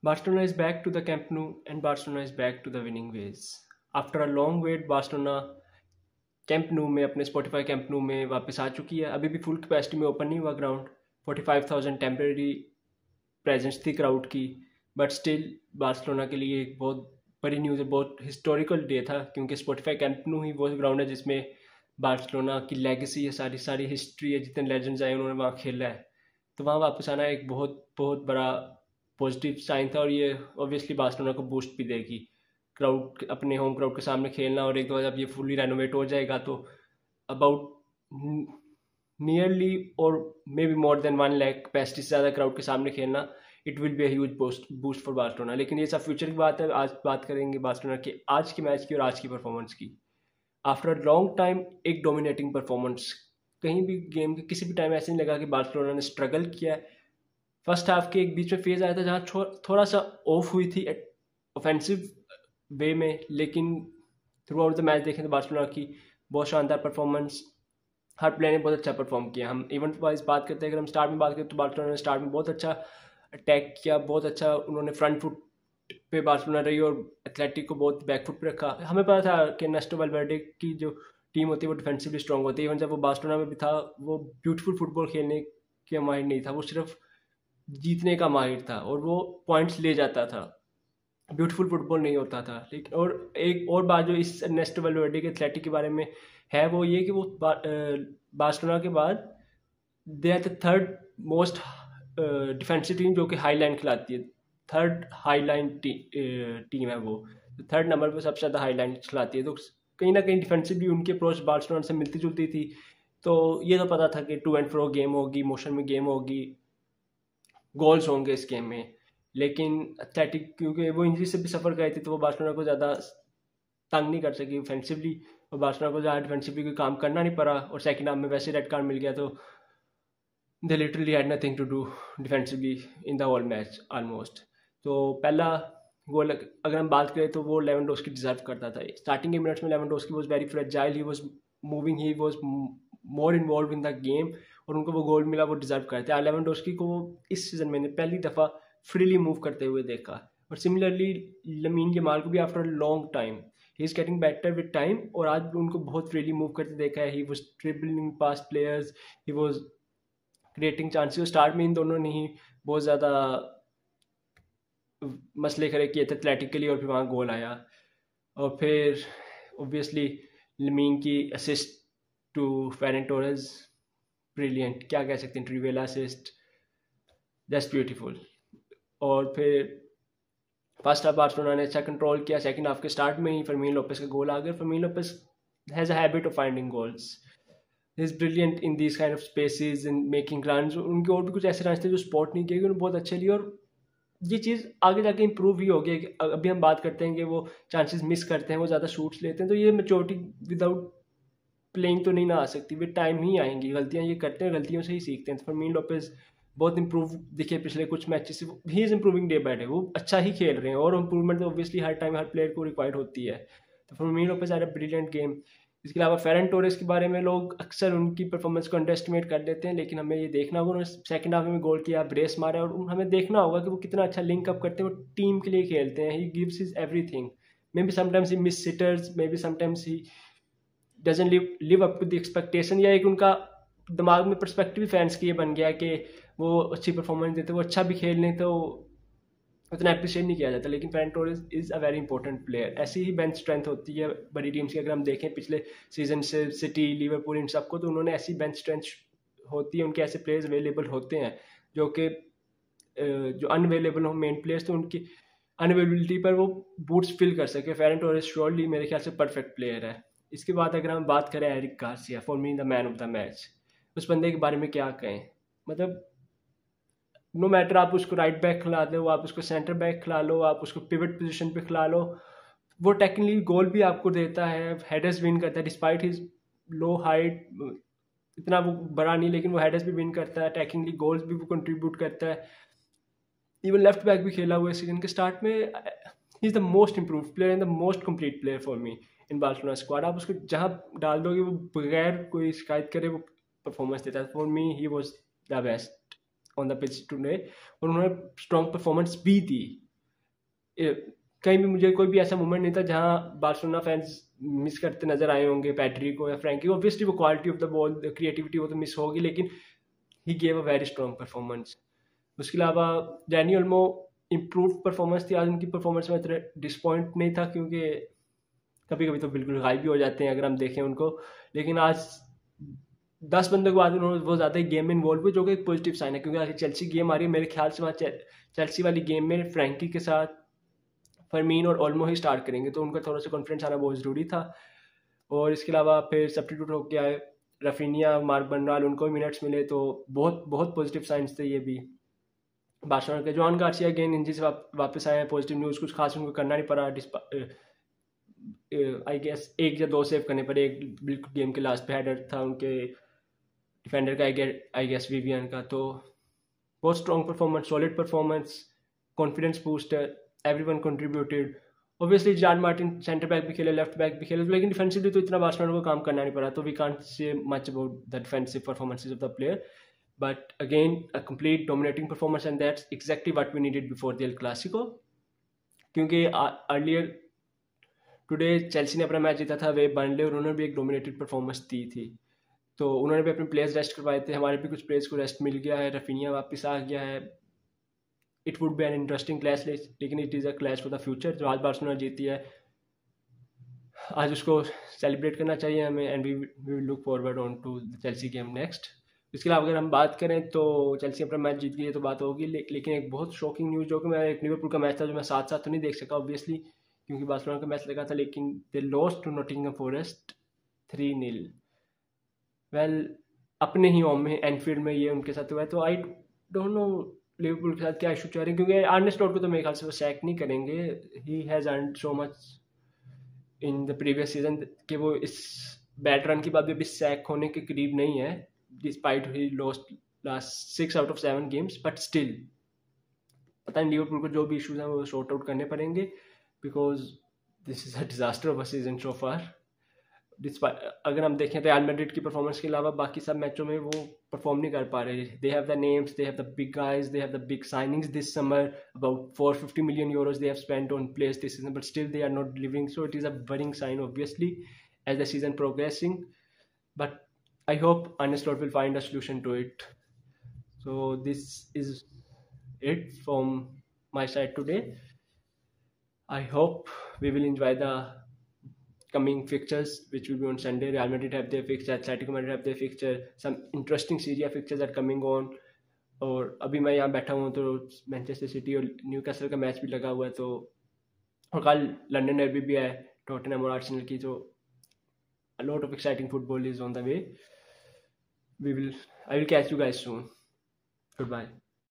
Barcelona is back to the Camp Nou and Barcelona is back to the winning ways. After a long wait, Barcelona camp नू में अपने Spotify camp नू में वापस आ चुकी है। अभी भी फुल कैपेसिटी में ओपन नहीं हुआ ग्राउंड। 45,000 टेम्परेरी प्रेजेंस थी क्राउड की, बट स्टिल बार्सिलोना के लिए एक बहुत बड़ी न्यूज़ है, बहुत हिस्टोरिकल डे था, क्योंकि स्पॉटिफाई कैंप नू ही वो ग्राउंड है जिसमें बार्सिलोना की लेगेसी है, सारी सारी हिस्ट्री है, जितने लेजेंड्स आए उन्होंने वहाँ खेला है। तो वहाँ वापस आना एक बहुत बहुत बड़ा पॉजिटिव साइन था, और ये ऑब्वियसली बार्सिलोना को बूस्ट भी देगी। क्राउड, अपने होम क्राउड के सामने खेलना, और एक दो जब ये फुली रेनोवेट हो जाएगा तो अबाउट नियरली और may be more than 1 lakh capacity से ज़्यादा क्राउड के सामने खेलना, it will be huge boost for Barcelona. लेकिन ये सब फ्यूचर की बात है। आज बात करेंगे बार्सिलोना के आज के मैच की और आज की परफॉर्मेंस की। आफ्टर लॉन्ग टाइम एक डोमिनेटिंग परफॉर्मेंस। कहीं भी गेम के किसी भी टाइम ऐसे नहीं लगा कि बार्सिलोना ने स्ट्रगल किया है। फर्स्ट हाफ के एक बीच में फेज आया था जहाँ थोड़ा सा ऑफ हुई थी ऑफेंसिव वे में, लेकिन थ्रू आउट द मैच देखें तो बार्सिलोना की बहुत शानदार परफॉर्मेंस, हर प्लेयर ने बहुत अच्छा परफॉर्म किया। हम इवेंट वाइज बात करते हैं, अगर हम स्टार्ट में बात करें तो बार्सिलोना ने स्टार्ट में बहुत अच्छा अटैक किया, बहुत अच्छा उन्होंने फ्रंट फुट पे बार्सिलोना रही और एथलेटिक को बहुत बैक फुट पे रखा। हमें पता था कि नेस्टो वेलवेर्डे की जो टीम होती है वो डिफेंसिवली स्ट्रॉन्ग होती है। इवन जब वो बार्सिलोना में भी था, वो ब्यूटीफुल फुटबॉल खेलने के माहिर नहीं था, वो सिर्फ जीतने का माहिर था और वो पॉइंट्स ले जाता था, ब्यूटीफुल फुटबॉल नहीं होता था। लेकिन और एक और बात जो इस नेस्टो वेलवेर्डे के एथलेटिक के बारे में है वो ये कि वो बार्सिलोना के बाद they are the third most defensive team जो कि हाई लाइन खिलाती है। थर्ड हाई लाइन टीम है वो, थर्ड नंबर पर सबसे ज़्यादा हाई लाइन खिलाती है। तो कहीं ना कहीं डिफेंसिव भी उनकी अप्रोच बार्सिलोना से मिलती जुलती थी। तो ये तो पता था कि टू एंड फ्रो गेम होगी, मोशन में गेम होगी, गोल्स होंगे इस गेम में। लेकिन एथलेटिक क्योंकि वो इंजरी से भी सफ़र कर रही थी, तो वो बार्सिलोना को ज़्यादा तंग नहीं कर सकी ऑफेंसिवली, और बार्सिलोना को ज़्यादा डिफेंसिवली कोई काम करना नहीं पड़ा। और सेकंड हाफ में वैसे रेड कार्ड मिल गया, तो they literally had nothing to do defensively in the whole match almost. तो पहला गोल अगर हम बात करें तो वो लेवेंडोस्की डिजर्व करता था। स्टार्टिंग के मिनट्स में Lewandowski was very fragile, he was moving, he was more involve in the game, और उनको वो गोल मिला, वो डिजर्व करते हैं। लेवेंडोस्की को इस सीजन मैंने पहली दफ़ा फ्रीली मूव करते हुए देखा। और सिमिलरली लमीन यमाल को भी after long time he is getting better with time, और आज भी उनको बहुत फ्रीली मूव करते देखा है। He was dribbling past players, he was creating chances. Start में इन दोनों ने ही बहुत ज़्यादा मसले खड़े किए थे एथलेटिक के लिए, और फिर वहाँ गोल आया। और फिर ऑब्वियसली लमीन की assist to Ferran Torres, brilliant, क्या कह सकते हैं, ट्रिवियल असिस्ट, जस्ट ब्यूटीफुल। और फिर फर्स्ट हाफ बार्सिलोना ने अच्छा कंट्रोल किया। सेकंड हाफ के स्टार्ट में ही फर्मीन लोपेस का गोल आ गया। Fermin Lopez has a habit of finding goals, is brilliant in these kind of spaces, in making run. उनके और भी कुछ ऐसे रन थे जो स्पॉट नहीं किए, उन्होंने बहुत अच्छे लिए, और ये चीज़ आगे जाके इंप्रूव ही होगी। अभी हम बात करते हैं कि वो चांसेस मिस करते हैं, वो ज़्यादा शूट्स लेते हैं, तो ये मेच्योरिटी विदाउट प्लेइंग तो नहीं ना आ सकती, विद टाइम ही आएंगी। गलतियाँ ये करते हैं, गलतियों से ही सीखते हैं। तो फर्मीन लोपेस बहुत इंप्रूव दिखे पिछले कुछ मैचेस से, he is improving day by day, वो अच्छा ही खेल रहे हैं, और इंप्रूवमेंट तो ऑब्वियसली हर टाइम हर प्लेयर को रिक्वायर्ड होती है। तो Fermin Lopez are a brilliant game. इसके अलावा फेरन टोरेस के बारे में लोग अक्सर उनकी परफॉर्मेंस को अंडर एस्टिमेट कर देते हैं, लेकिन हमें ये देखना होगा, उन्होंने सेकंड हाफ में गोल किया, ब्रेस मारा, और हमें देखना होगा कि वो कितना अच्छा लिंक अप करते हैं, वो टीम के लिए खेलते हैं। He gives his everything, maybe sometimes he miss sitters, maybe sometimes he doesn't live up to the expectation, या एक उनका दिमाग में पर्सपेक्टिव फैंस की ये बन गया कि वो अच्छी परफॉर्मेंस देते, वो अच्छा भी खेल लें तो उतना अप्रिशिएट नहीं किया जाता। लेकिन Ferran Torres is a very important player. ऐसी ही बेंच स्ट्रेंथ होती है बड़ी टीम्स की। अगर हम देखें पिछले सीजन से सिटी, लिवरपूल, इन सबको, तो उन्होंने ऐसी बेंच स्ट्रेंथ होती है, उनके ऐसे प्लेयर्स अवेलेबल होते हैं जो कि जो अनअवेलेबल हो मेन प्लेयर्स, तो उनकी अनअवेलेबिलिटी पर वो बूट्स फिल कर सके। फेरन टोरेस श्योरली मेरे ख्याल से परफेक्ट प्लेयर है। इसके बाद अगर हम बात करें Eric Garcia, for me the man of the match, उस बंदे के बारे में क्या कहें। मतलब नो मैटर आप उसको राइट बैक खिला दो, आप उसको सेंटर बैक खिला लो, आप उसको पिवट पोजीशन पे खिला लो, वो टेक्निकली गोल भी आपको देता है, हेडर्स विन करता है डिस्पाइट हिज लो हाइट। इतना वो बड़ा नहीं, लेकिन वो हेडर्स भी विन करता है, टेक्निकली गोल्स भी वो कंट्रीब्यूट करता है। इवन लेफ्ट बैक भी खेला हुआ है सीजन के स्टार्ट में। He is the most improve player and the most complete player for me in Barcelona squad. आप उसको जहाँ डाल दोगे वो बगैर कोई शिकायत करे वो परफॉर्मेंस देता है। For me he was the best on the pitch today, और उन्होंने स्ट्रॉन्ग परफॉर्मेंस भी दी। कहीं भी मुझे कोई भी ऐसा मोमेंट नहीं था जहां बार्सिलोना फैंस मिस करते नजर आए होंगे पैड्री को या फ्रैंकी को। ऑब्वियसली वो quality of the ball, creativity वो तो मिस होगी, लेकिन he gave a very strong performance. उसके अलावा डैनी ओल्मो इम्प्रूव परफॉर्मेंस थी आज उनकी। परफॉर्मेंस में इतना डिसपॉइंट नहीं था, क्योंकि कभी कभी तो बिल्कुल गायब भी हो जाते हैं अगर हम देखें उनको, लेकिन आज 10 बंदों के बाद उन्होंने वो ज़्यादा ही गेम में इन्वॉल्व हुए, जो कि एक पॉजिटिव साइन है। क्योंकि आज चेल्सी गेम आ रही है, मेरे ख्याल से वहाँ चेल्सी वाली गेम में फ्रैंकी के साथ फरमीन और ओल्मो ही स्टार्ट करेंगे, तो उनका थोड़ा सा कॉन्फिडेंस आना बहुत ज़रूरी था। और इसके अलावा फिर सब्स्टिट्यूट होकर आए रफीनिया, मार्क बर्नाल, उनको भी मिनट्स मिले, तो बहुत बहुत पॉजिटिव साइंस थे ये भी। बार्सिलोना के जॉन गार्सिया अगेन इंजरी से वापस आए हैं, पॉजिटिव न्यूज़। कुछ खास उनको करना नहीं पड़ा, आई गेस 1 या 2 सेव करने पड़े। एक बिल्कुल गेम के लास्ट पे हेडर था उनके डिफेंडर का, आई गेस विवियन का। तो बहुत strong performance, solid performance, confidence booster, everyone contributed. Obviously John Martin centre back भी खेले, लेफ्ट बैक भी खेले, लेकिन डिफेंसिवली तो इतना बार्सिलोना को काम करना नहीं पड़ा, तो we can't say much about the defensive performances of the player. But again a complete dominating performance, and that's exactly what we needed before the El Clasico. क्योंकि अर्लियर टुडे चेल्सी ने अपना match जीता था वे Burnley, और उन्होंने भी एक dominated performance दी थी। तो उन्होंने भी अपने प्लेयर्स रेस्ट करवाए थे, हमारे भी कुछ प्लेयर्स को रेस्ट मिल गया है, रफीनिया वापस आ गया है। It would be an interesting clash, लेकिन it is a clash for the future. जो आज बार्सिलोना जीती है, आज उसको सेलिब्रेट करना चाहिए हमें, and we will look forward on to the Chelsea game next. इसके अलावा अगर हम बात करें तो चेल्सी अपना मैच जीत गई है तो बात होगी, लेकिन एक बहुत शॉकिंग न्यूज़, जो कि मैं एक लिवरपूल का मैच था जो मैं साथ साथ तो नहीं देख सका ऑब्वियसली, क्योंकि बार्सिलोना का मैच लगा था, लेकिन they lost to Nottingham Forest 3-0। Well, अपने ही होम में एनफील्ड में ये उनके साथ हुआ है, तो आई डोंट नो लिवरपूल के साथ क्या इशू चल रहे हैं, क्योंकि आर्ने स्लॉट को तो मेरे ख्याल से वो सैक नहीं करेंगे। He has earned so much in the previous season कि वो इस बैड रन के बाद भी अभी सैक होने के करीब नहीं है, despite he lost last 6 out of 7 games. But still पता नहीं लिवरपूल को जो भी इशूज हैं वो सॉर्ट आउट करने पड़ेंगे, because this is a disaster of a season so far. अगर हम देखें तो रियल मैड्रिड की परफॉर्मेंस के अलावा बाकी सब मैचों में वो परफॉर्म नहीं कर पा रहे। They have the names, they have the big guys, they have the big signings this summer, about 450 million euros they have spent on players this season, but still they are not delivering, so it is a worrying sign obviously as the season progressing. But I hope Arne Slot will find a solution to it. So this is it from my side today. I hope we will enjoy the coming fixtures, which will be on Sunday. Real Madrid have their fixture, Atletico Madrid have their fixture, some interesting Serie A fixtures are coming on. और अभी मैं यहाँ बैठा हूँ तो Manchester city और Newcastle का match भी लगा हुआ है, तो और कल लंदन डर्बी भी है टॉटनहम और आर्सेनल की, तो a lot of exciting football is on the way. I will catch you guys soon. Goodbye.